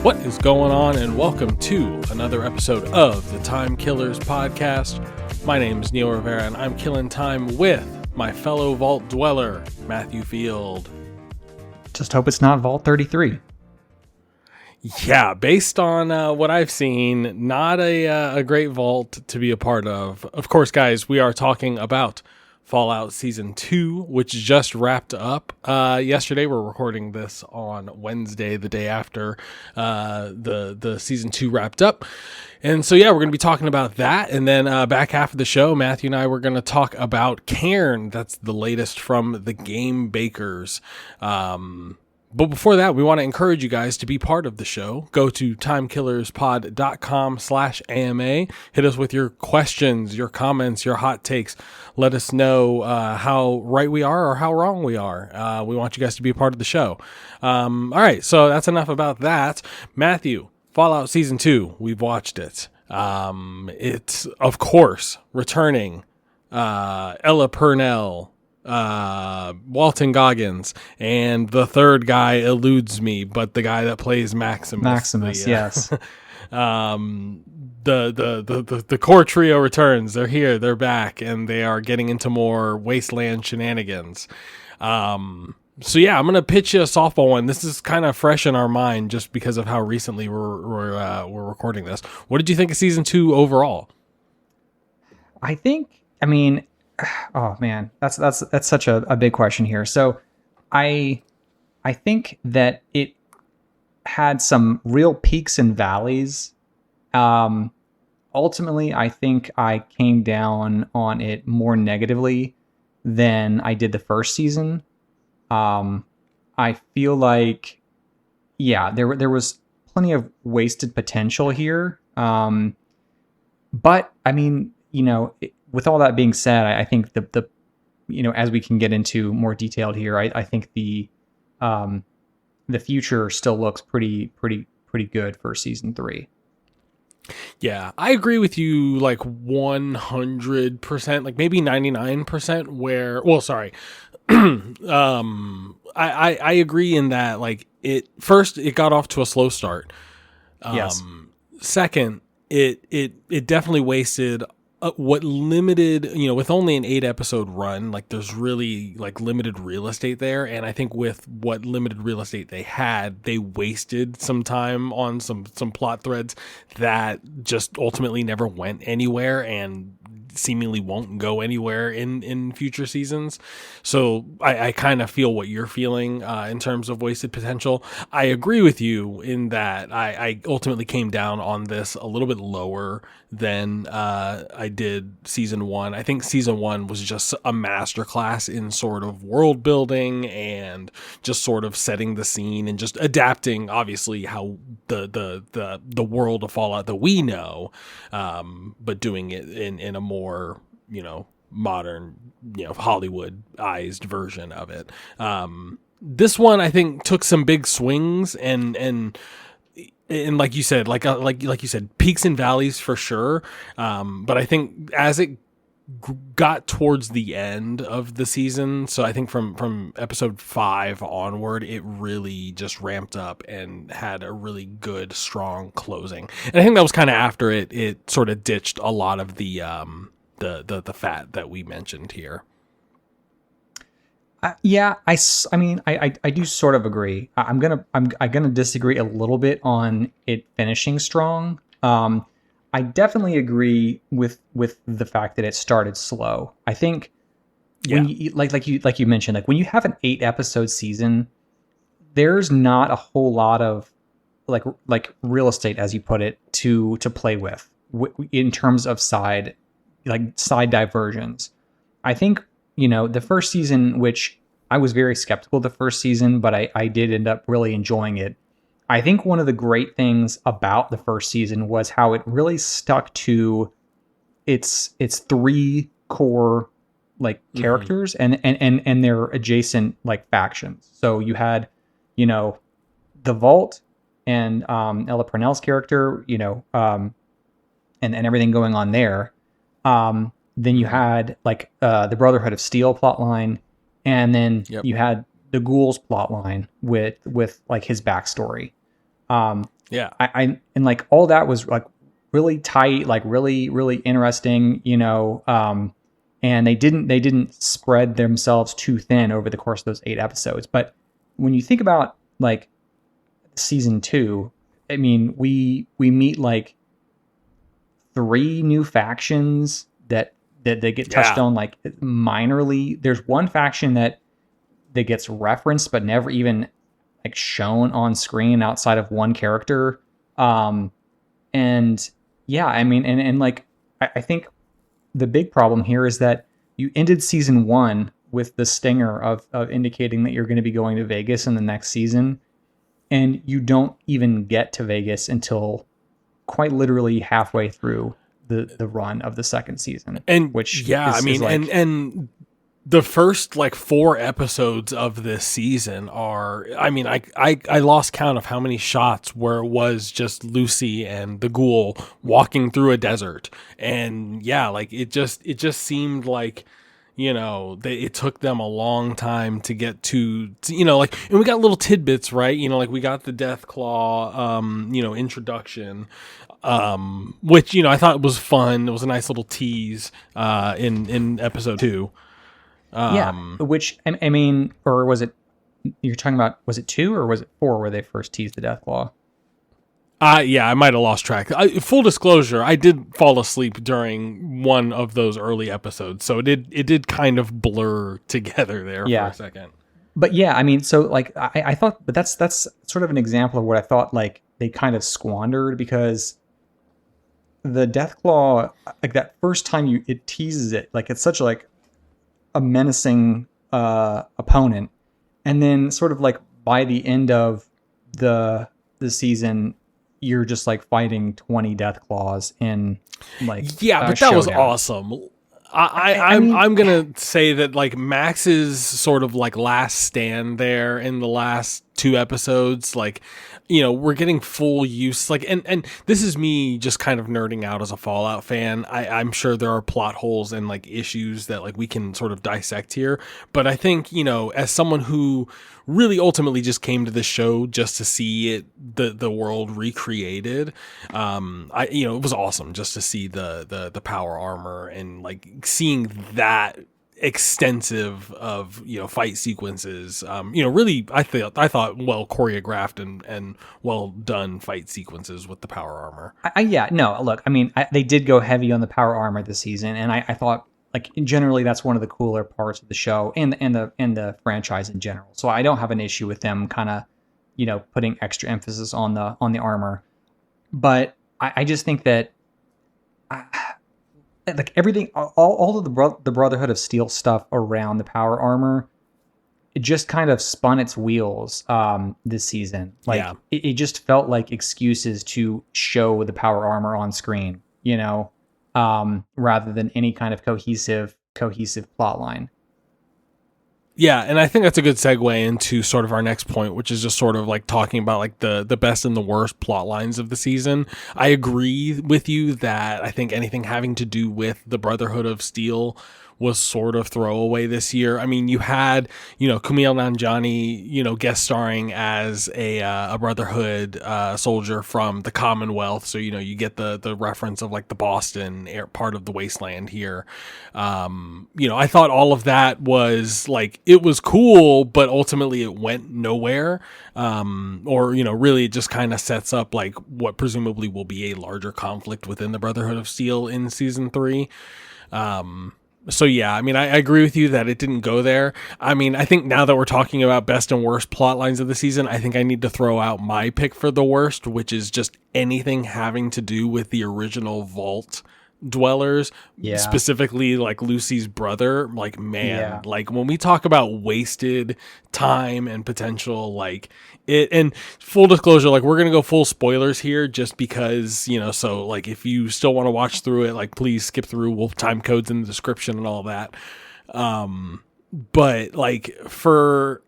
What is going on, and welcome to another episode of the Time Killers podcast. My name is Neil Rivera, and I'm killing time with my fellow vault dweller, Matthew Field. Just hope it's not Vault 33. Yeah, based on what I've seen, not a great vault to be a part of. Of course, guys, we are talking about Fallout Season 2, which just wrapped up yesterday. We're recording this on Wednesday, the day after the Season 2 wrapped up. And so, yeah, we're going to be talking about that. And then back half of the show, Matthew and I were going to talk about Cairn. That's the latest from the Game Bakers. But before that, we want to encourage you guys to be part of the show. Go to timekillerspod.com/AMA. Hit us with your questions, your comments, your hot takes. Let us know how right we are or how wrong we are. We want you guys to be a part of the show. All right, so that's enough about that. Matthew, Fallout Season 2, we've watched it. It's, of course, returning Ella Purnell, Walton Goggins, and the third guy eludes me, but the guy that plays Maximus, yes. The core trio returns. They're here, they're back, and they are getting into more wasteland shenanigans. So yeah, I'm gonna pitch you a softball one. This is kind of fresh in our mind just because of how recently we're recording this. What did you think of season 2 overall? Oh man, that's such a big question here. So I think that it had some real peaks and valleys. Ultimately, I think I came down on it more negatively than I did the first season. I feel like, yeah, there was plenty of wasted potential here. But I mean, with all that being said, I think the as we can get into more detailed here, I think the future still looks pretty good for season 3. Yeah, I agree with you like 100%, like maybe 99% I agree in that, like, it got off to a slow start. Yes. Second, it definitely wasted what limited, with only an 8-episode run, like there's really like limited real estate there. And I think with what limited real estate they had, they wasted some time on some plot threads that just ultimately never went anywhere and seemingly won't go anywhere in future seasons. So I kind of feel what you're feeling in terms of wasted potential. I agree with you in that I ultimately came down on this a little bit lower than I did season 1. I think season 1 was just a masterclass in sort of world building and just sort of setting the scene and just adapting, obviously, how the world of Fallout that we know, but doing it in a more, modern, Hollywood-ized version of it. This one, I think, took some big swings and like you said, like you said, peaks and valleys for sure. But I think as it got towards the end of the season, so I think from episode 5 onward, it really just ramped up and had a really good, strong closing. And I think that was kind of after it sort of ditched a lot of the fat that we mentioned here. Yeah, I do sort of agree. I'm gonna disagree a little bit on it finishing strong. I definitely agree with the fact that it started slow. I think when you like you mentioned, like when you have an 8-episode season, there's not a whole lot of like real estate, as you put it, to play with in terms of side diversions. I think, the first season, which I was very skeptical the first season, but I did end up really enjoying it. I think one of the great things about the first season was how it really stuck to its 3 core characters and their adjacent factions. So you had, the Vault and Ella Purnell's character, and everything going on there. Then you had the Brotherhood of Steel plotline, and then you had the Ghouls plotline with his backstory. Yeah. And like all that was like really tight, like really, really interesting, and they didn't spread themselves too thin over the course of those 8 episodes. But when you think about like season 2, I mean, we meet like 3 new factions that they get touched Yeah. on like minorly. There's one faction that gets referenced but never even like shown on screen outside of one character. Um, and yeah, I mean, and like I think the big problem here is that you ended season 1 with the stinger of indicating that you're going to be going to Vegas in the next season, and you don't even get to Vegas until quite literally halfway through the run of the second season, And which yeah, I is mean, like, and the first like 4 episodes of this season are, I mean, I lost count of how many shots where it was just Lucy and the ghoul walking through a desert. And yeah, like it just seemed like, it took them a long time to get to, like, and we got little tidbits, right? Like we got the Death Claw, introduction, which, I thought was fun. It was a nice little tease, in episode 2. yeah, which I mean, or was it, you're talking about, was it 2 or was it 4 where they first teased the Deathclaw? Yeah, I might have lost track. Full disclosure, I did fall asleep during one of those early episodes, so it did kind of blur together there for Yeah. a second. But yeah, I mean, so like I thought, but that's sort of an example of what I thought like they kind of squandered, because the Deathclaw, like that first time it teases it, like it's such like a menacing opponent, and then sort of like by the end of the season, you're just like fighting 20 Deathclaws in like Yeah, a but that was showdown. awesome. I mean, I'm gonna say that like Max's sort of like last stand there in the last 2 episodes, like, we're getting full use, like, and this is me just kind of nerding out as a Fallout fan. I'm sure there are plot holes and like issues that like we can sort of dissect here, but I think, as someone who really ultimately just came to this show just to see the world recreated, it was awesome just to see the power armor and like seeing that extensive of fight sequences, really I thought well choreographed and well done fight sequences with the power armor. Yeah, no, look, I mean, they did go heavy on the power armor this season, and I thought like generally that's one of the cooler parts of the show and the franchise in general. So I don't have an issue with them kind of putting extra emphasis on the armor, but I just think that like everything, all of the Brotherhood of Steel stuff around the power armor, it just kind of spun its wheels this season. Like Yeah. it just felt like excuses to show the power armor on screen, rather than any kind of cohesive plot line. Yeah, and I think that's a good segue into sort of our next point, which is just sort of like talking about like the best and the worst plot lines of the season. I agree with you that I think anything having to do with the Brotherhood of Steel was sort of throwaway this year. I mean, you had, Kumail Nanjiani, guest starring as a Brotherhood soldier from the Commonwealth. So, you get the reference of like the Boston part of the wasteland here. I thought all of that was like, it was cool, but ultimately it went nowhere. Really it just kind of sets up like what presumably will be a larger conflict within the Brotherhood of Steel in season 3. So yeah, I mean, I agree with you that it didn't go there. I mean, I think now that we're talking about best and worst plot lines of the season, I think I need to throw out my pick for the worst, which is just anything having to do with the original Vault dwellers, specifically like Lucy's brother. Like, man, like when we talk about wasted time and potential, like it, and full disclosure, like we're gonna go full spoilers here just because, so like if you still want to watch through it, like please skip through. We'll time codes in the description and all that. But like for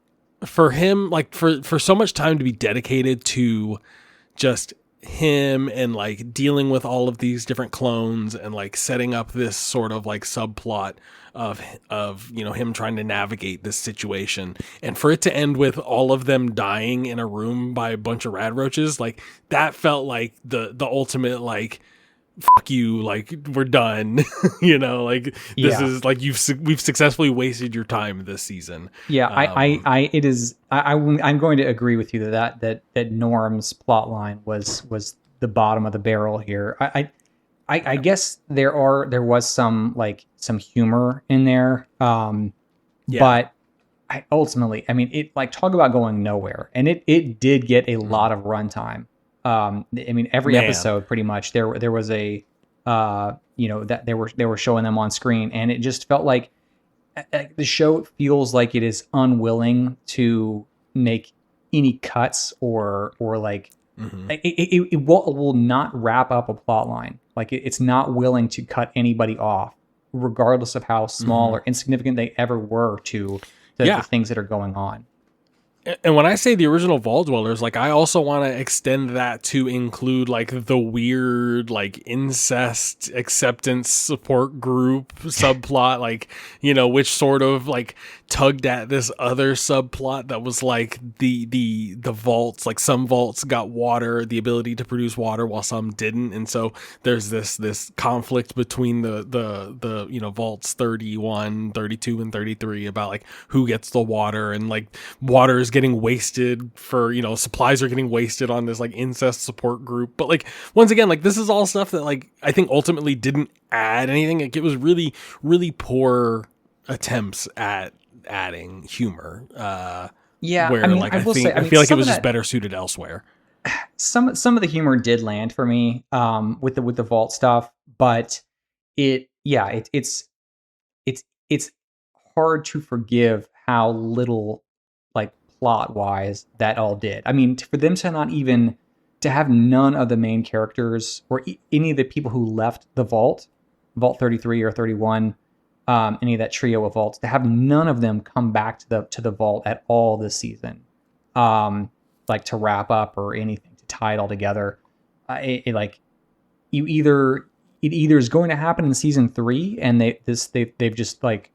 him, like for so much time to be dedicated to just him and like dealing with all of these different clones and like setting up this sort of like subplot of him trying to navigate this situation, and for it to end with all of them dying in a room by a bunch of rad roaches, like that felt like the ultimate like fuck you, like we're done. Like this Yeah. is like we've successfully wasted your time this season. Yeah, it is. I'm going to agree with you that Norm's plot line was the bottom of the barrel here. I guess there was some humor in there, Yeah. but ultimately, I mean, it like talk about going nowhere, and it did get a lot of runtime. I mean, every Man. episode pretty much there was a that they were showing them on screen, and it just felt like the show feels like it is unwilling to make any cuts or like it will not wrap up a plot line. Like it's not willing to cut anybody off, regardless of how small or insignificant they ever were to the things that are going on. And when I say the original Vault Dwellers, like I also want to extend that to include like the weird like incest acceptance support group subplot, like, which sort of like tugged at this other subplot that was like the vaults, like some vaults got water, the ability to produce water while some didn't. And so there's this conflict between the vaults 31, 32, and 33 about like who gets the water, and like water is getting wasted for, supplies are getting wasted on this like incest support group. But like, once again, like this is all stuff that like I think ultimately didn't add anything. Like it was really, really poor attempts at adding humor. Where I mean, like I will say, I feel like it was just better suited elsewhere. Some of the humor did land for me with the vault stuff, but it's hard to forgive how little like plot wise that all did. I mean, for them to not even to have none of the main characters or any of the people who left the vault 33 or 31, any of that trio of vaults, to have none of them come back to the vault at all this season, like to wrap up or anything to tie it all together. It either is going to happen in season 3, and they've just like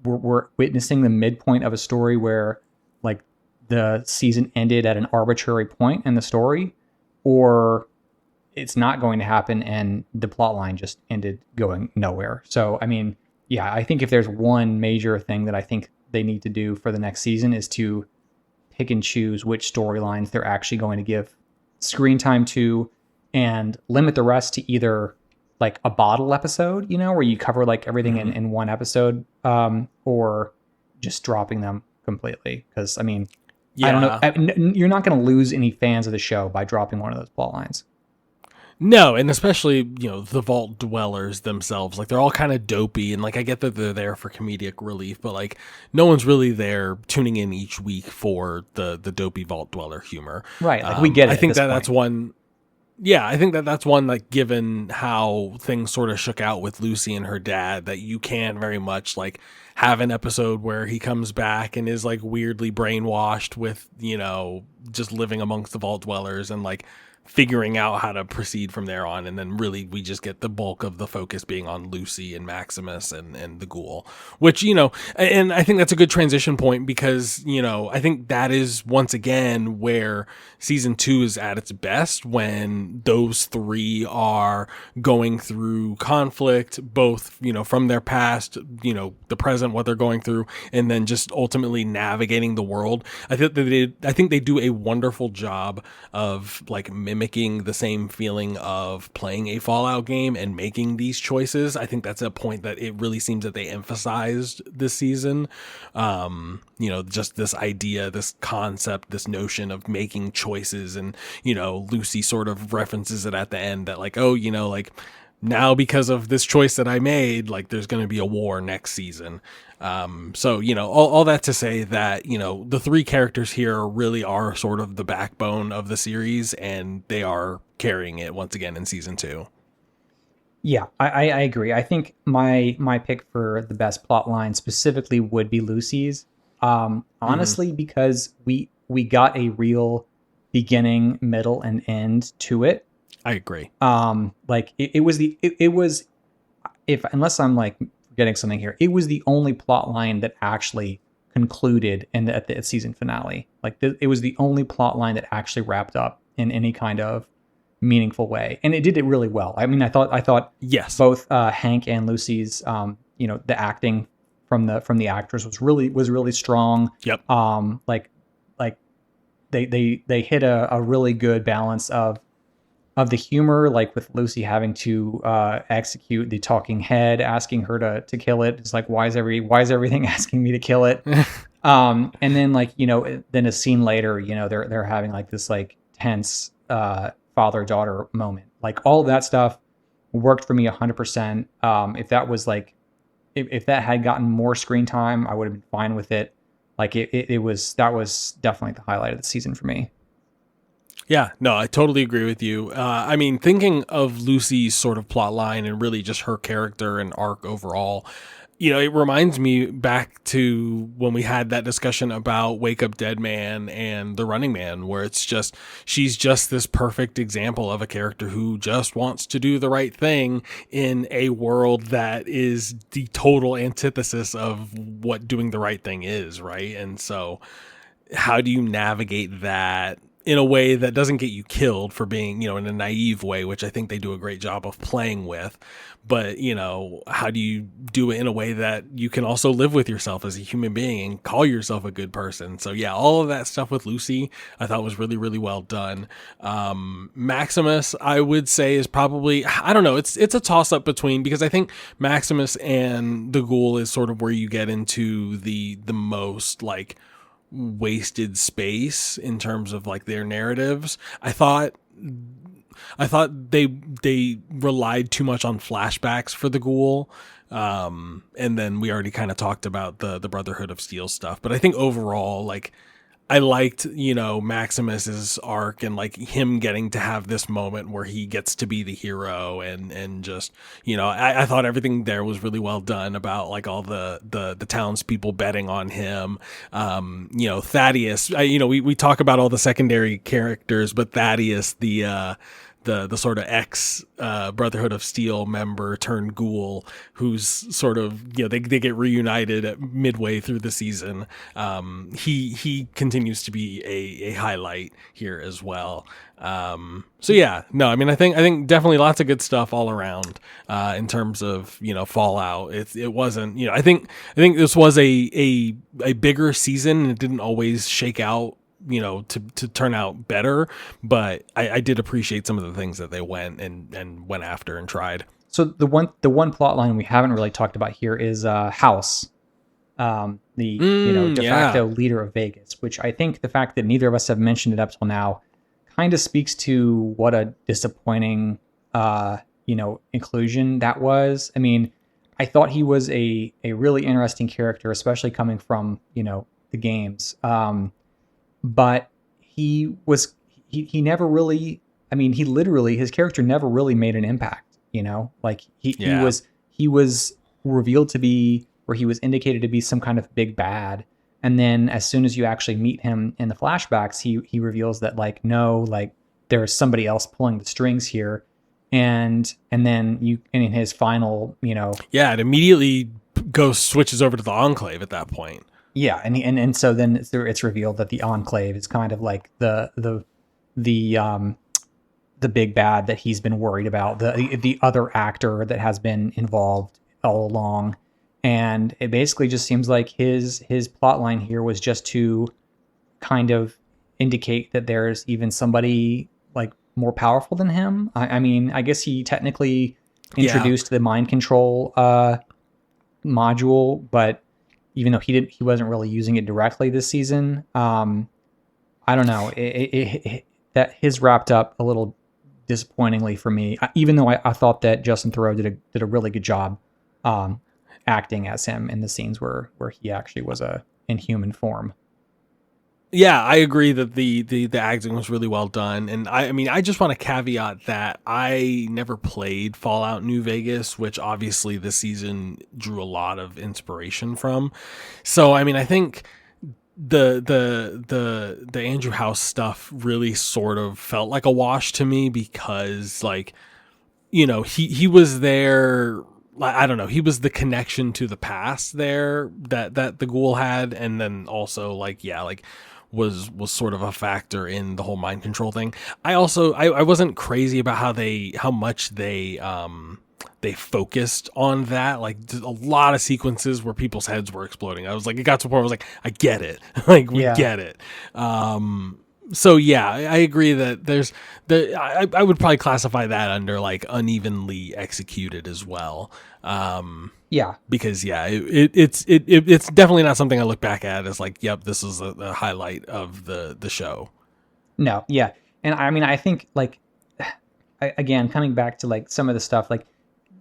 we're witnessing the midpoint of a story where like the season ended at an arbitrary point in the story, or it's not going to happen and the plot line just ended going nowhere. So, I mean, yeah, I think if there's one major thing that I think they need to do for the next season is to pick and choose which storylines they're actually going to give screen time to, and limit the rest to either like a bottle episode, where you cover like everything in one episode, or just dropping them completely. Because I mean, I don't know, you're not going to lose any fans of the show by dropping one of those plot lines. No, and especially, the Vault Dwellers themselves, like they're all kind of dopey, and like I get that they're there for comedic relief, but like no one's really there tuning in each week for the dopey Vault Dweller humor. Right, like we get it. I think that's one. Yeah, I think that's one, like, given how things sort of shook out with Lucy and her dad, that you can very much like have an episode where he comes back and is like weirdly brainwashed with, just living amongst the Vault Dwellers and like figuring out how to proceed from there on. And then really we just get the bulk of the focus being on Lucy and Maximus and the ghoul, which, and I think that's a good transition point because, I think that is once again where season 2 is at its best, when those three are going through conflict, both, from their past, the present, what they're going through, and then just ultimately navigating the world. I think they do a wonderful job of like mimicking the same feeling of playing a Fallout game and making these choices. I think that's a point that it really seems that they emphasized this season. Just this idea, this concept, this notion of making choices. And, Lucy sort of references it at the end that like, like now because of this choice that I made, like there's going to be a war next season. So, all that to say that, the three characters here really are sort of the backbone of the series, and they are carrying it once again in season 2. Yeah, I agree. I think my pick for the best plot line specifically would be Lucy's. Honestly, because we got a real beginning, middle, and end to it. I agree. Like it was unless I'm like forgetting something here. It was the only plot line that actually concluded at the season finale. Like it was the only plot line that actually wrapped up in any kind of meaningful way, and it did it really well. I mean, I thought Yes. both Hank and Lucy's, the acting from the actors was really strong. Yep. Like they hit a really good balance of the humor, like with Lucy having to execute the talking head, asking her to kill it. It's like, why is everything asking me to kill it? And then then a scene later, they're having like this like tense father-daughter moment. Like all of that stuff worked for me 100%. If that was like, if that had gotten more screen time, I would have been fine with it. Like that was definitely the highlight of the season for me. Yeah, no, I totally agree with you. I mean, thinking of Lucy's sort of plot line and really just her character and arc overall, it reminds me back to when we had that discussion about Wake Up Dead Man and The Running Man, where she's just this perfect example of a character who just wants to do the right thing in a world that is the total antithesis of what doing the right thing is, right? And so how do you navigate that in a way that doesn't get you killed for being, in a naive way, which I think they do a great job of playing with. But, how do you do it in a way that you can also live with yourself as a human being and call yourself a good person? So yeah, all of that stuff with Lucy, I thought was really, really well done. Maximus, I would say, is probably, I don't know, it's a toss up between, because I think Maximus and the Ghoul is sort of where you get into the most like wasted space in terms of like their narratives. I thought they relied too much on flashbacks for the Ghoul. And then we already kind of talked about the Brotherhood of Steel stuff, but I think overall, like, I liked, Maximus's arc and like him getting to have this moment where he gets to be the hero and just, I thought everything there was really well done about like all the townspeople betting on him. Thaddeus, we talk about all the secondary characters, but Thaddeus, the sort of ex Brotherhood of Steel member turned Ghoul, who's sort of, they get reunited at midway through the season. He continues to be a highlight here as well. So yeah, no, I mean, I think definitely lots of good stuff all around in terms of, Fallout. It wasn't, I think this was a bigger season, and it didn't always shake out to turn out better, but I did appreciate some of the things that they went after and tried. So the one plot line we haven't really talked about here is House, the de facto leader of Vegas, which I think the fact that neither of us have mentioned it up till now kind of speaks to what a disappointing inclusion that was. I mean, I thought he was a really interesting character, especially coming from the games. But he never really, I mean, his character never really made an impact, like he was revealed to be, or he was indicated to be some kind of big bad. And then as soon as you actually meet him in the flashbacks, he reveals that like, no, like there's somebody else pulling the strings here. And then in his final, it immediately switches over to the Enclave at that point. Yeah, and so then it's revealed that the Enclave is kind of like the big bad that he's been worried about, the other actor that has been involved all along, and it basically just seems like his plot line here was just to kind of indicate that there's even somebody like more powerful than him. I mean, I guess he technically introduced the mind control module, but even though he wasn't really using it directly this season. I don't know. That his wrapped up a little disappointingly for me, even though I thought that Justin Theroux did a really good job acting as him in the scenes where he actually was in human form. Yeah, I agree that the acting was really well done. And I mean, I just want to caveat that I never played Fallout New Vegas, which obviously this season drew a lot of inspiration from. So, I mean, I think the Andrew House stuff really sort of felt like a wash to me because, like, he was there I don't know, he was the connection to the past there that the ghoul had, and then also like was sort of a factor in the whole mind control thing. I wasn't crazy about how much they focused on that. Like a lot of sequences where people's heads were exploding. I was like, it got to a point where I was like, I get it. Like we get it. So yeah, I agree that I would probably classify that under like unevenly executed as well. Because it's definitely not something I look back at as like, yep, this is a highlight of the show. No, yeah. And I mean, I think like, again, coming back to like some of the stuff, like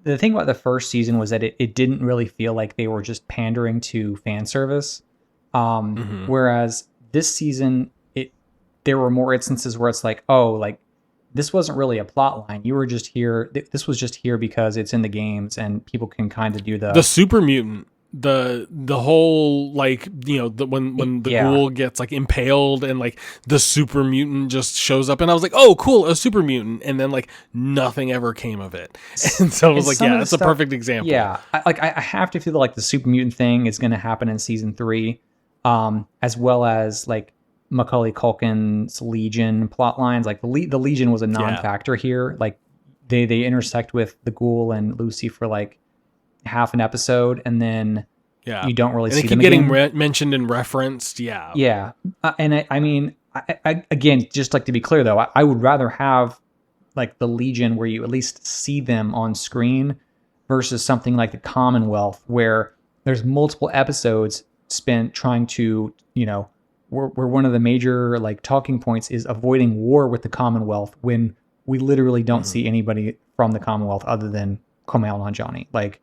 the thing about the first season was that it didn't really feel like they were just pandering to fan service. Whereas this season, there were more instances where it's like, oh, like this wasn't really a plot line. You were just here. This was just here because it's in the games and people can kind of do the super mutant, the whole like, you know, when the ghoul gets like impaled and like the super mutant just shows up, and I was like, oh cool, a super mutant, and then like nothing ever came of it. And so I was like, yeah, that's a perfect example. Yeah, I have to feel like the super mutant thing is going to happen in season 3, as well as like Macaulay Culkin's Legion plot lines. Like the Legion was a non-factor here. Like they intersect with the ghoul and Lucy for like half an episode, and then you don't really see them getting mentioned and referenced. And I mean, I again, just like to be clear though, I would rather have like the Legion where you at least see them on screen versus something like the Commonwealth where there's multiple episodes spent trying to, you know, where one of the major like talking points is avoiding war with the Commonwealth when we literally don't see anybody from the Commonwealth other than Kumail Nanjiani. Like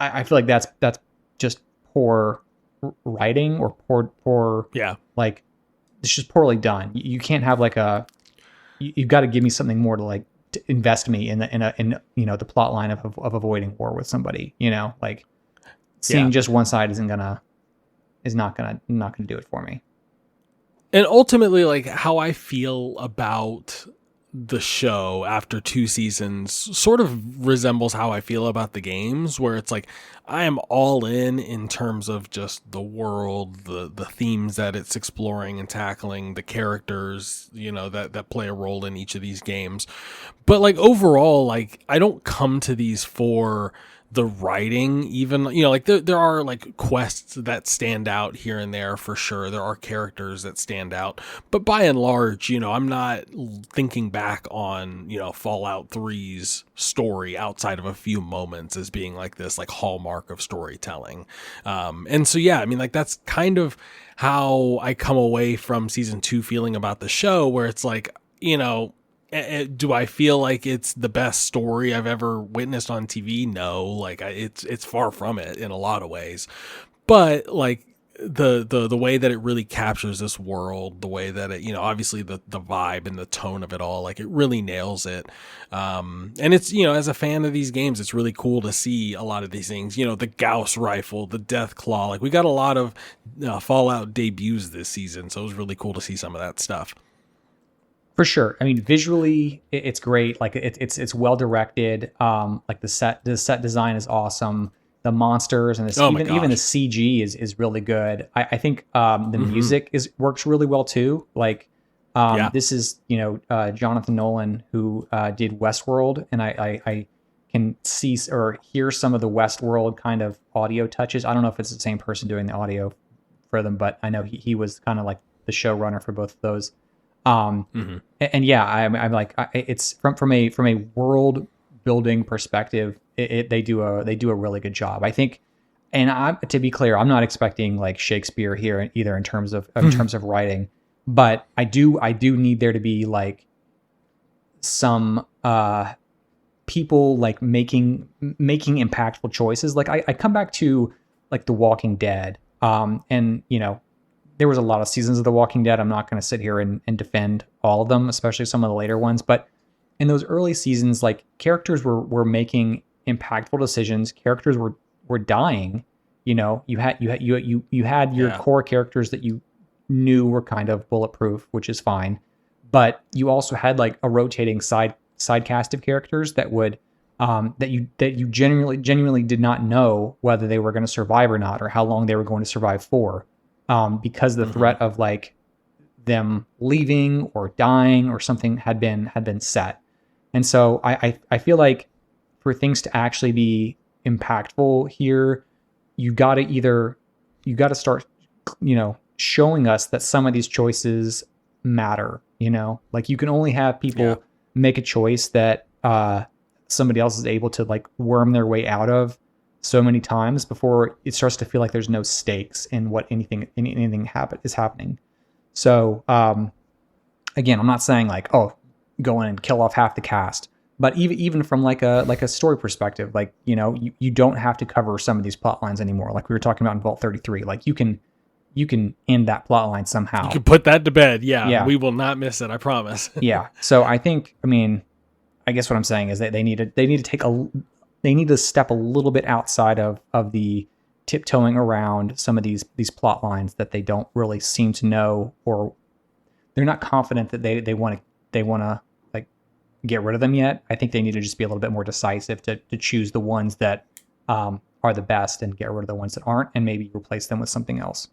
I feel like that's just poor writing or poor like it's just poorly done. You can't have like you've got to give me something more to like to invest me in you know the plot line of avoiding war with somebody, you know, like seeing just one side is not gonna do it for me. And ultimately, like how I feel about the show after 2 seasons sort of resembles how I feel about the games, where it's like I am all in terms of just the world, the themes that it's exploring and tackling, the characters, you know, that play a role in each of these games. But like overall, like I don't come to these for the writing, even, you know, like there are like quests that stand out here and there for sure. There are characters that stand out, but by and large, you know, I'm not thinking back on, you know, Fallout 3's story outside of a few moments as being like this like hallmark of storytelling. And so, yeah, I mean, like that's kind of how I come away from season 2 feeling about the show, where it's like, you know, do I feel like it's the best story I've ever witnessed on TV? No, like it's far from it in a lot of ways. But like the way that it really captures this world, the way that it, you know, obviously the vibe and the tone of it all, like it really nails it. And it's, you know, as a fan of these games, it's really cool to see a lot of these things, you know, the Gauss rifle, the Death Claw, like we got a lot of Fallout debuts this season. So it was really cool to see some of that stuff. For sure. I mean, visually, it's great. Like it's well directed. Like the set design is awesome. The monsters and even the CG is really good. I think the music works really well too. Like this is, you know, Jonathan Nolan who did Westworld, and I can see or hear some of the Westworld kind of audio touches. I don't know if it's the same person doing the audio for them, but I know he was kind of like the showrunner for both of those. And yeah, I'm like, it's from a world building perspective, they do a really good job, I think. And to be clear, I'm not expecting like Shakespeare here either in terms of writing, but I do need there to be like some people like making impactful choices. Like I come back to like The Walking Dead, and you know, there was a lot of seasons of The Walking Dead. I'm not going to sit here and defend all of them, especially some of the later ones. But in those early seasons, like characters were making impactful decisions. Characters were dying. You know, you had your core characters that you knew were kind of bulletproof, which is fine. But you also had like a rotating side cast of characters that would that you genuinely did not know whether they were going to survive or not, or how long they were going to survive for, because the threat of like them leaving or dying or something had been set. And so I feel like for things to actually be impactful here, you got to start, showing us that some of these choices matter. Like you can only have people make a choice that somebody else is able to like worm their way out of so many times before it starts to feel like there's no stakes in what anything is happening. So again, I'm not saying like, oh, go in and kill off half the cast, but even from like a story perspective, like, you don't have to cover some of these plot lines anymore. Like we were talking about in Vault 33, like you can end that plot line somehow. You can put that to bed. Yeah. We will not miss it. I promise. Yeah. So I think, I guess what I'm saying is that they need to step a little bit outside of the tiptoeing around some of these plot lines that they don't really seem to know, or they're not confident that they want to like get rid of them yet. I think they need to just be a little bit more decisive to choose the ones that are the best and get rid of the ones that aren't, and maybe replace them with something else.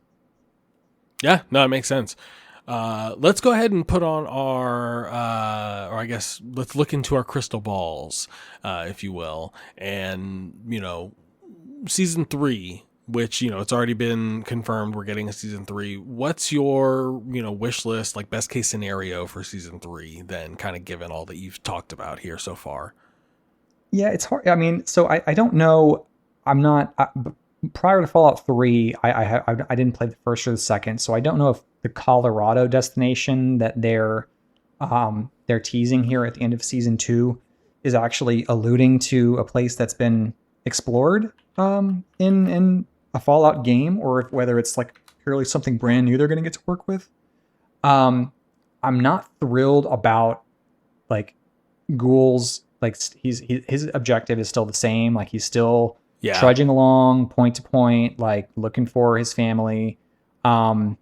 Yeah, no, it makes sense. Let's go ahead and put on our, or I guess let's look into our crystal balls, if you will. And, season 3, which, it's already been confirmed we're getting a season 3. What's your, wish list, like best case scenario for season 3 then, kind of given all that you've talked about here so far? Yeah, it's hard. So I don't know. Prior to Fallout 3, I didn't play the first or the second, so I don't know if the Colorado destination that they're teasing here at the end of season 2 is actually alluding to a place that's been explored in a Fallout game, or whether it's like purely something brand new they're going to get to work with. I'm not thrilled about like Ghoul's, like his objective is still the same. Like he's still trudging along point to point, like looking for his family. I'm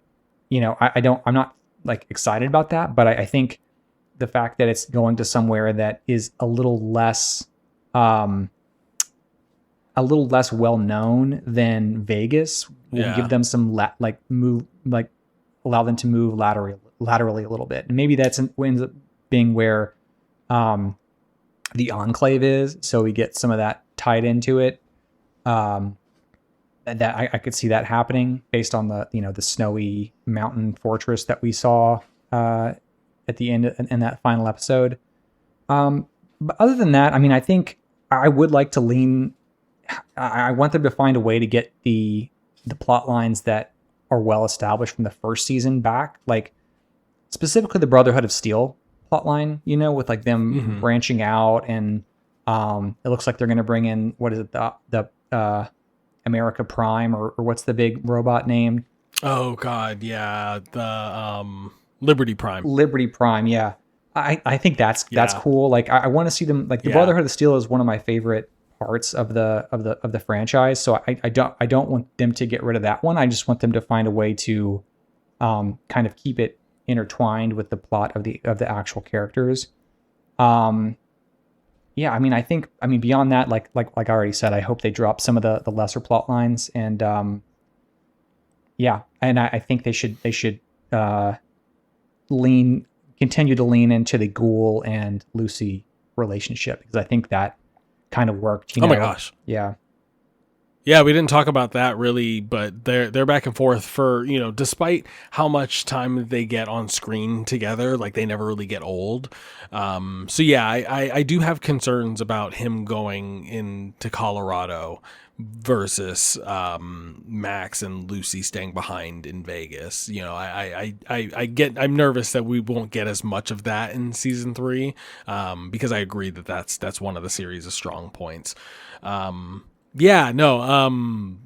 not like excited about that, but I think the fact that it's going to somewhere that is a little less well known than Vegas will give them some allow them to move laterally a little bit. And maybe that's ends up being where the Enclave is, so we get some of that tied into it. That I could see that happening based on the snowy mountain fortress that we saw at the end in that final episode. But other than that, I think I would like to lean. I want them to find a way to get the plot lines that are well established from the first season back, like specifically the Brotherhood of Steel plotline. With like them branching out, and it looks like they're going to bring in, what is it, the America Prime, or what's the big robot name? Oh God, yeah, the Liberty Prime. Liberty Prime, yeah. I think that's cool. Like I want to see them, like the Brotherhood of Steel is one of my favorite parts of the franchise. So I don't want them to get rid of that one. I just want them to find a way to kind of keep it intertwined with the plot of the actual characters. Yeah, I think beyond that, like I already said, I hope they drop some of the lesser plot lines, and I think they should continue to lean into the Ghoul and Lucy relationship, because I think that kind of worked. Oh my gosh, yeah. Yeah, we didn't talk about that really, but they're back and forth for, despite how much time they get on screen together, like they never really get old. So yeah, I do have concerns about him going into Colorado versus Max and Lucy staying behind in Vegas. I'm nervous that we won't get as much of that in season 3, because I agree that that's one of the series' strong points. Yeah, no,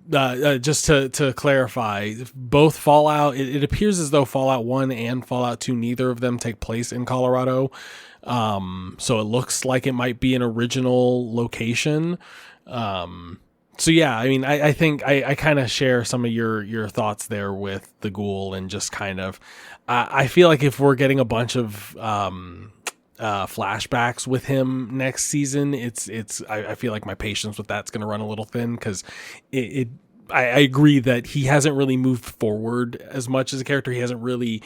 just to clarify, both Fallout, it appears as though Fallout 1 and Fallout 2, neither of them take place in Colorado. So it looks like it might be an original location. So yeah, I think I kind of share some of your thoughts there with the Ghoul, and just kind of, I feel like if we're getting a bunch of flashbacks with him next season, I feel like my patience with that's going to run a little thin, because I agree that he hasn't really moved forward as much as a character. He hasn't really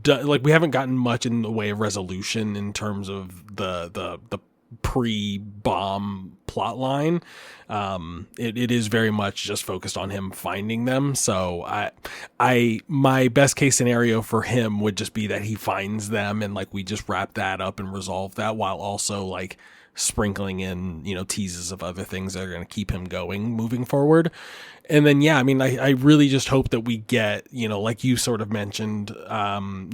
done, like, we haven't gotten much in the way of resolution in terms of the pre-bomb plot line. It is very much just focused on him finding them. So my best case scenario for him would just be that he finds them, and like we just wrap that up and resolve that, while also like sprinkling in, teases of other things that are going to keep him going moving forward. And then, yeah, I mean, I really just hope that we get, like you sort of mentioned,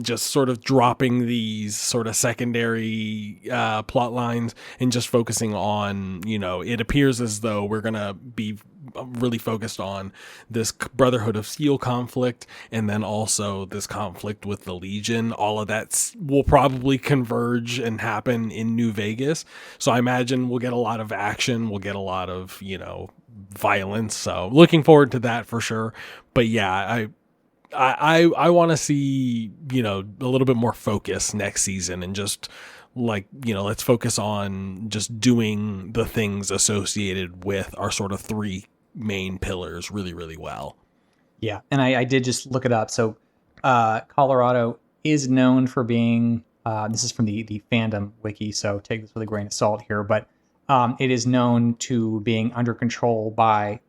just sort of dropping these sort of secondary plot lines and just focusing on, it appears as though we're going to be really focused on this Brotherhood of Steel conflict, and then also this conflict with the Legion. All of that will probably converge and happen in New Vegas. So I imagine we'll get a lot of action. We'll get a lot of, violence. So looking forward to that for sure. But yeah, I want to see, a little bit more focus next season, and just like, let's focus on just doing the things associated with our sort of three main pillars really, really well. Yeah. And I did just look it up. So Colorado is known for being, this is from the fandom wiki, so take this with a grain of salt here, but it is known to being under control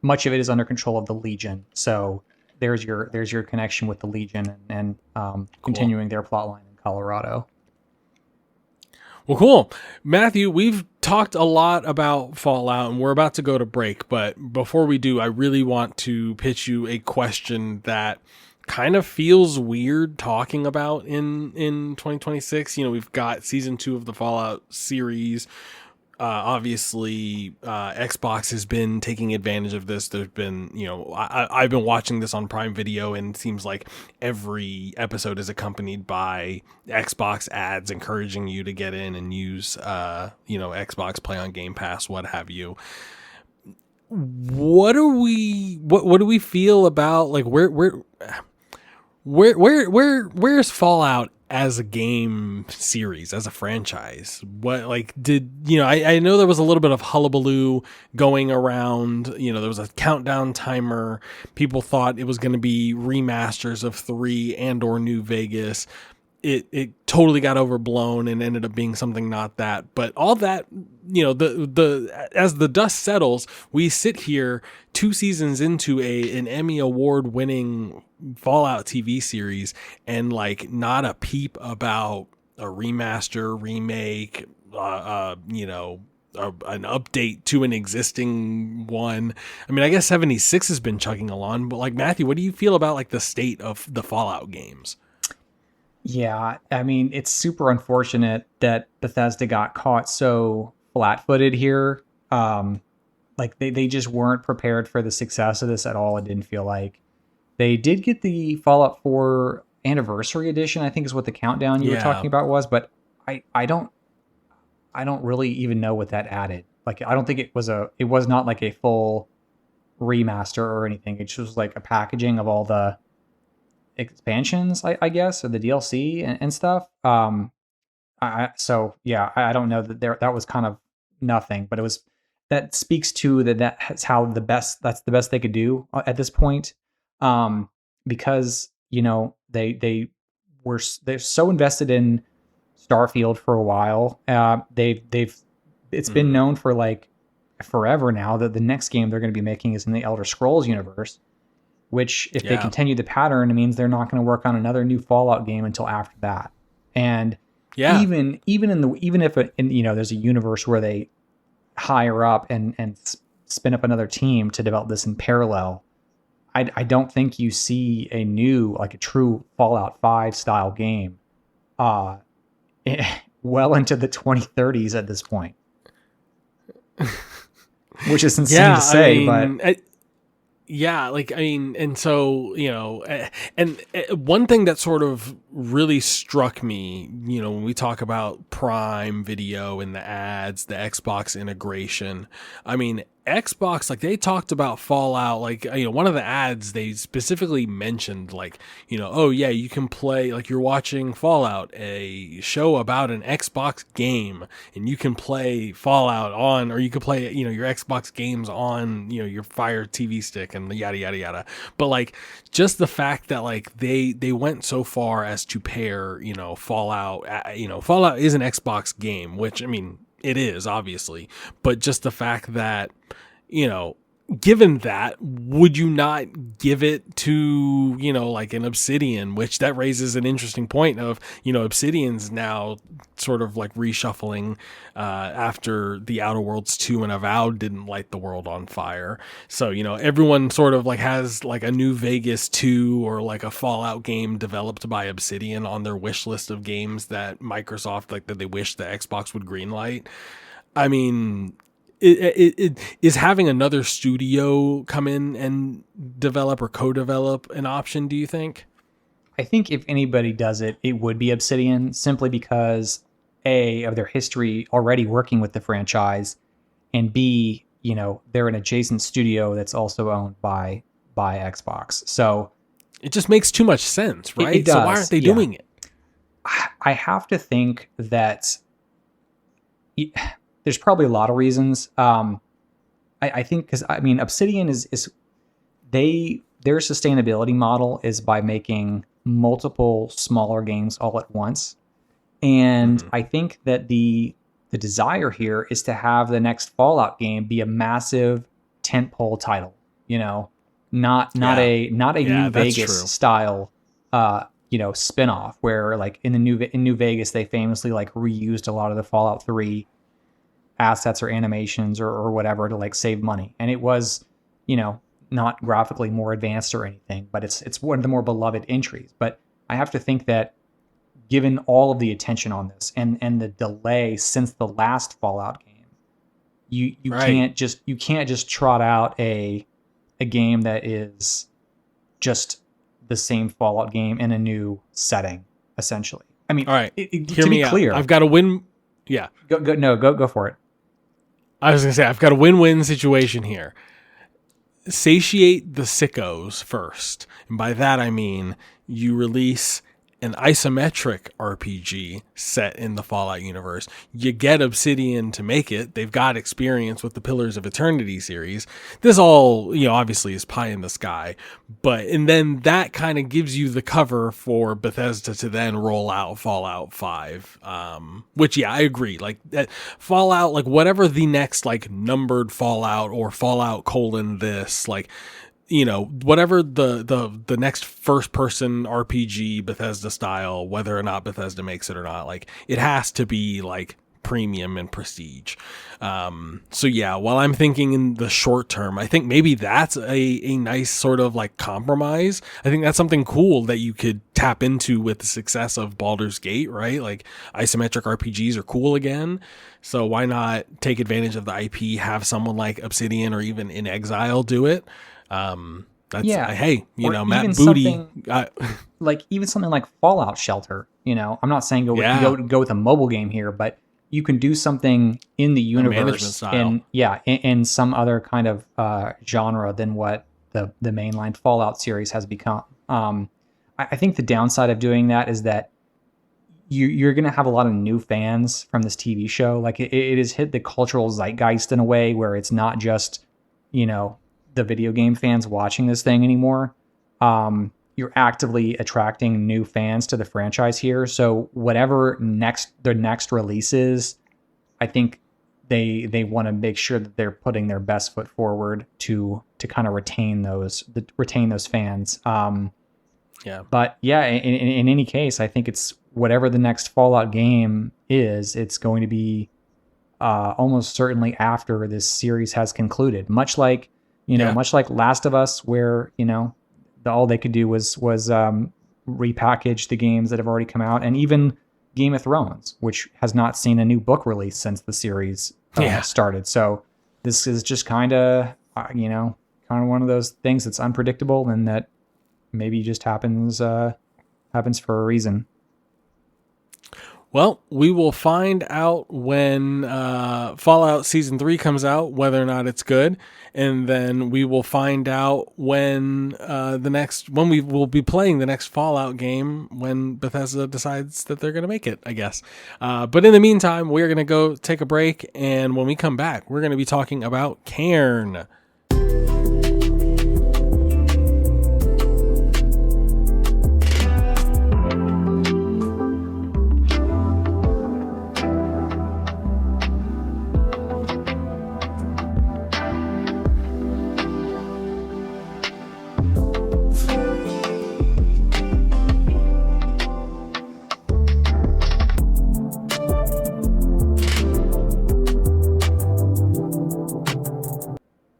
much of it is under control of the Legion. So there's your connection with the Legion, and cool. Continuing their plotline in Colorado. Well, cool. Matthew, we've talked a lot about Fallout, and we're about to go to break. But before we do, I really want to pitch you a question that kind of feels weird talking about in 2026. We've got season 2 of the Fallout series. Obviously, Xbox has been taking advantage of this. There's been, I've been watching this on Prime Video, and it seems like every episode is accompanied by Xbox ads encouraging you to get in and use, Xbox Play on Game Pass, what have you. What do we feel about, like, where's Fallout as a game series, as a franchise? What, like, I know there was a little bit of hullabaloo going around, there was a countdown timer. People thought it was going to be remasters of 3 and or New Vegas. It totally got overblown and ended up being something not that. But all that, as the dust settles, we sit here 2 seasons into an Emmy Award winning Fallout TV series, and like not a peep about a remaster, remake, an update to an existing one. I mean, I guess 76 has been chugging along, but like, Matthew, what do you feel about like the state of the Fallout games? Yeah, I mean, it's super unfortunate that Bethesda got caught so flat-footed here. Like they just weren't prepared for the success of this at all. It didn't feel like. They did get the Fallout 4 Anniversary Edition, I think is what the countdown you were talking about was, but I don't really even know what that added. Like, I don't think it was not like a full remaster or anything. It just was like a packaging of all the expansions, I guess, or the DLC and stuff. So yeah, I don't know that was kind of nothing, but that speaks to that's the best they could do at this point. Because they're so invested in Starfield for a while. It's been known for like forever now that the next game they're going to be making is in the Elder Scrolls universe, which if they continue the pattern, it means they're not going to work on another new Fallout game until after that. And even if there's a universe where they hire up and spin up another team to develop this in parallel, I don't think you see a new, like a true Fallout 5 style game well into the 2030s at this point. Which is insane to say, but... and so, and one thing that sort of really struck me, when we talk about Prime Video and the ads, the Xbox integration, I mean, Xbox, like they talked about Fallout, like, one of the ads, they specifically mentioned like, oh yeah, you can play, like you're watching Fallout, a show about an Xbox game, and you can play Fallout on, or you could play, your Xbox games on, your Fire TV stick and yada, yada, yada. But like, just the fact that like they went so far as to pair, Fallout, Fallout is an Xbox game, which, I mean, it is obviously, but just the fact that, given that, would you not give it to, like an Obsidian, which that raises an interesting point of, Obsidian's now sort of like reshuffling after the Outer Worlds 2 and Avowed didn't light the world on fire. So, everyone sort of like has like a New Vegas 2 or like a Fallout game developed by Obsidian on their wish list of games that Microsoft, like that they wish the Xbox would greenlight. I mean, it is having another studio come in and develop or co-develop an option, do you think? I think if anybody does it, it would be Obsidian, simply because A, of their history already working with the franchise, and B, they're an adjacent studio that's also owned by Xbox. So it just makes too much sense, right? It does, so why aren't they doing it? I have to think that there's probably a lot of reasons. I think because, I mean, Obsidian is their sustainability model is by making multiple smaller games all at once. And I think that the desire here is to have the next Fallout game be a massive tentpole title, not a New Vegas style spin-off where, like, in New Vegas they famously like reused a lot of the Fallout 3 assets or animations or whatever to like save money, and it was not graphically more advanced or anything, but it's one of the more beloved entries. But I have to think that given all of the attention on this and the delay since the last Fallout game, you can't just trot out a game that is just the same Fallout game in a new setting, essentially. I mean, all right, to be clear, I've got a win. Yeah, go for it. I was gonna say, I've got a win-win situation here. Satiate the sickos first, and by that I mean you release an isometric RPG set in the Fallout universe. You get Obsidian to make it. They've got experience with the Pillars of Eternity series. This all, obviously is pie in the sky, and then that kind of gives you the cover for Bethesda to then roll out Fallout 5. Which, yeah, I agree. Like that Fallout, like whatever the next like numbered Fallout or Fallout : this, like, whatever the next first person RPG Bethesda style, whether or not Bethesda makes it or not, like it has to be like premium and prestige. So yeah, while I'm thinking in the short term, I think maybe that's a nice sort of like compromise. I think that's something cool that you could tap into with the success of Baldur's Gate, right? Like isometric RPGs are cool again. So why not take advantage of the IP, have someone like Obsidian or even In Exile do it? Hey, Matt Booty, like even something like Fallout Shelter. I'm not saying go with a mobile game here, but you can do something in the universe in some other kind of genre than what the mainline Fallout series has become. I think the downside of doing that is that you're going to have a lot of new fans from this TV show. Like it has hit the cultural zeitgeist in a way where it's not just the video game fans watching this thing anymore. You're actively attracting new fans to the franchise here. So whatever their next release is, I think they want to make sure that they're putting their best foot forward to kind of retain those fans. But yeah, in any case, I think it's whatever the next Fallout game is, it's going to be almost certainly after this series has concluded, much like Last of Us, where all they could do was repackage the games that have already come out, and even Game of Thrones, which has not seen a new book release since the series started. So this is just kind of one of those things that's unpredictable and that maybe just happens for a reason. Well, we will find out when Fallout Season 3 comes out, whether or not it's good. And then we will find out when when we will be playing the next Fallout game when Bethesda decides that they're going to make it, I guess. But in the meantime, we're going to go take a break. And when we come back, we're going to be talking about Cairn.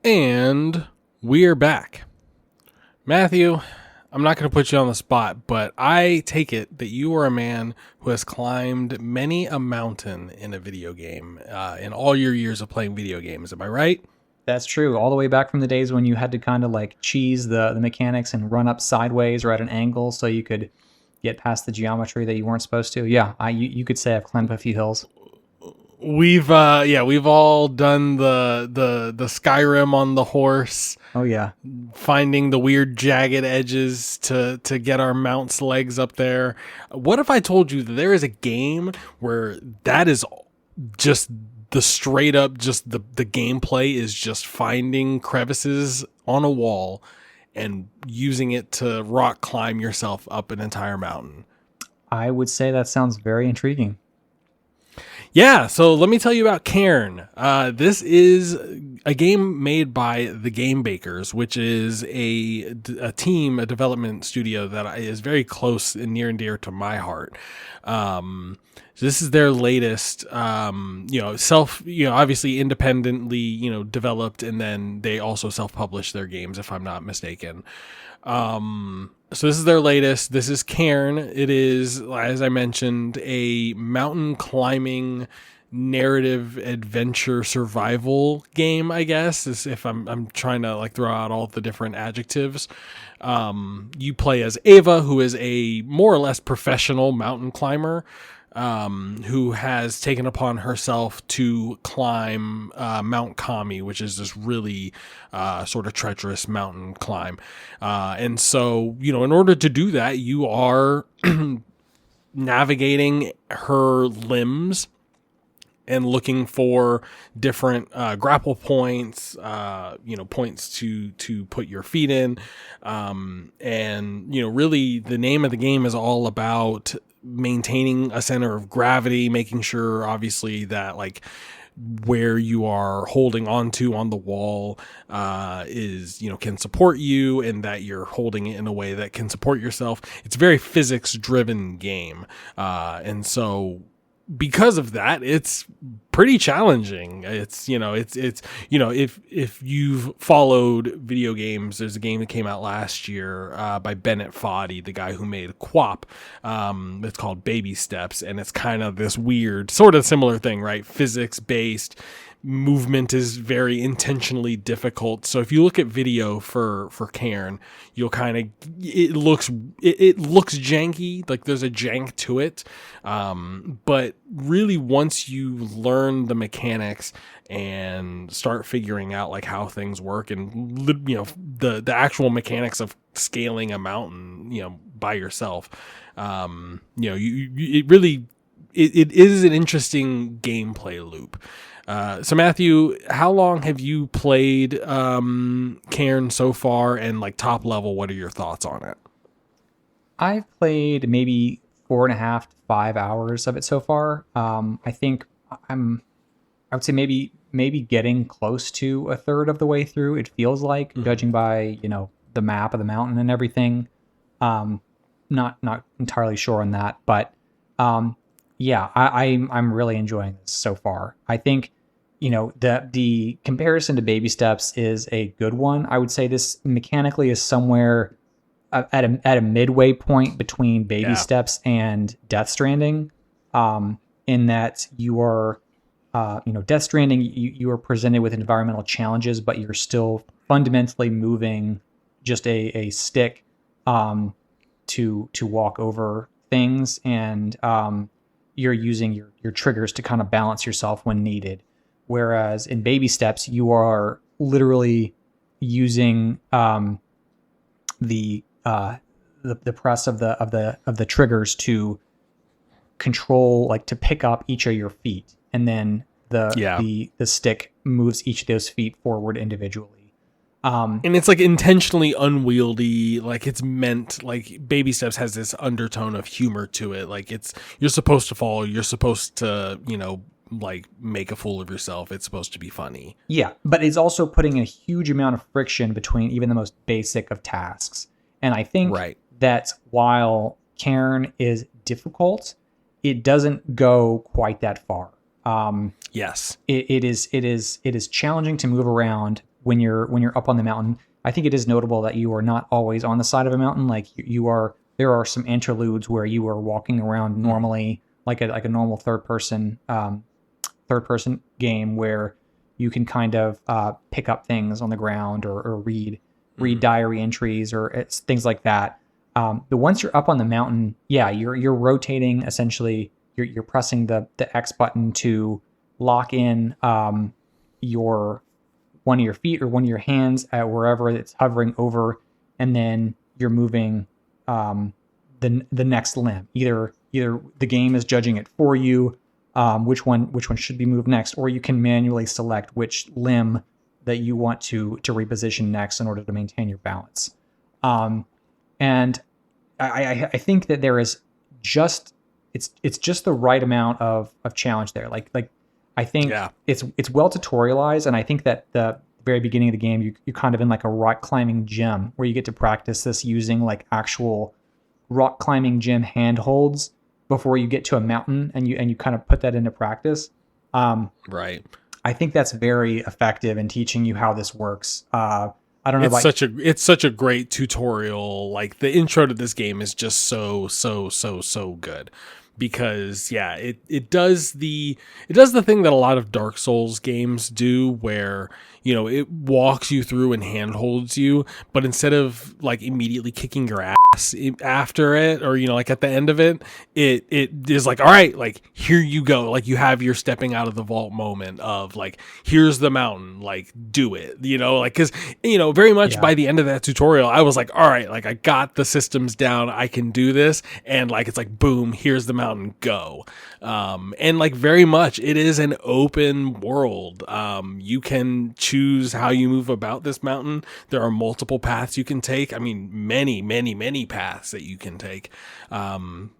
And we're back. Matthew, I'm not going to put you on the spot, but I take it that you are a man who has climbed many a mountain in a video game in all your years of playing video games. Am I right? That's true. All the way back from the days when you had to kind of like cheese the mechanics and run up sideways or at an angle so you could get past the geometry that you weren't supposed to. Yeah, you could say I've climbed a few hills. We've all done the Skyrim on the horse. Oh yeah. Finding the weird jagged edges to get our mount's legs up there. What if I told you that there is a game where that is just the straight up just the gameplay is just finding crevices on a wall and using it to rock climb yourself up an entire mountain? I would say that sounds very intriguing. Yeah, so let me tell you about Cairn. This is a game made by the Game Bakers, which is a development studio that is very close and near and dear to my heart. So this is their latest, obviously independently, developed, and then they also self-publish their games, if I'm not mistaken. So this is their latest. This is Cairn. It is, as I mentioned, a mountain climbing narrative adventure survival game, I guess, is if I'm trying to like throw out all the different adjectives. You play as Ava, who is a more or less professional mountain climber, who has taken upon herself to climb Mount Kami, which is this really sort of treacherous mountain climb. And so, in order to do that, you are navigating her limbs and looking for different grapple points, points to put your feet in. Really the name of the game is all about maintaining a center of gravity, making sure obviously that like where you are holding onto on the wall is can support you, and that you're holding it in a way that can support yourself. It's a very physics driven game, and so because of that, it's pretty challenging. It's if you've followed video games, there's a game that came out last year by Bennett Foddy, the guy who made Quap. It's called Baby Steps, and it's kind of this weird sort of similar thing, right? Physics based. Movement is very intentionally difficult. So if you look at video for Cairn, you'll kind of it looks janky, like there's a jank to it. But really, once you learn the mechanics and start figuring out like how things work, and the actual mechanics of scaling a mountain, by yourself, it is an interesting gameplay loop. So Matthew, how long have you played Cairn so far, and like top level, what are your thoughts on it? I've played maybe 4.5 to 5 hours of it so far. I think I would say maybe getting close to a third of the way through. It feels like, judging by the map of the mountain and everything. Not entirely sure on that, but yeah, I'm really enjoying this so far. I think the comparison to Baby Steps is a good one. I would say this mechanically is somewhere at a midway point between Baby Steps and Death Stranding, in that you are, Death Stranding, you are presented with environmental challenges, but you're still fundamentally moving just a stick to walk over things, and you're using your triggers to kind of balance yourself when needed. Whereas in baby steps, you are literally using the press of the triggers to control, like to pick up each of your feet, and then the stick moves each of those feet forward individually. And it's like intentionally unwieldy, like it's meant, like baby steps has this undertone of humor to it. Like you're supposed to fall, you're supposed to, like make a fool of yourself. It's supposed to be funny. Yeah, but it's also putting a huge amount of friction between even the most basic of tasks. And I think that while Cairn is difficult, it doesn't go quite that far. Yes, it is challenging to move around when you're up on the mountain. I think it is notable that you are not always on the side of a mountain. Like there are some interludes where you are walking around normally, like a normal third person game, where you can kind of pick up things on the ground or read diary entries or things like that. But once you're up on the mountain, you're rotating essentially. You're pressing the X button to lock in your one of your feet or one of your hands at wherever it's hovering over, and then you're moving the next limb. Either the game is judging it for you, which one should be moved next, or you can manually select which limb that you want to reposition next in order to maintain your balance. And I think that there is just it's just the right amount of challenge there. Like I think it's well tutorialized, and I think that the very beginning of the game you're kind of in like a rock climbing gym where you get to practice this using like actual rock climbing gym handholds before you get to a mountain, and you kind of put that into practice. Right. I think that's very effective in teaching you how this works. I don't know. It's such a great tutorial. Like the intro to this game is just so good, because it does the thing that a lot of Dark Souls games do, where it walks you through and handholds you, but instead of like immediately kicking your ass after it, or like at the end of it is like, all right, like here you go, like you have your stepping out of the vault moment of like, here's the mountain, like do it, like, because very much by the end of that tutorial I was like, all right, like I got the systems down, I can do this, and like it's like boom, here's the mountain, go. And like very much it is an open world. You can choose how you move about this mountain. There are multiple paths you can take. I mean, many paths that you can take. And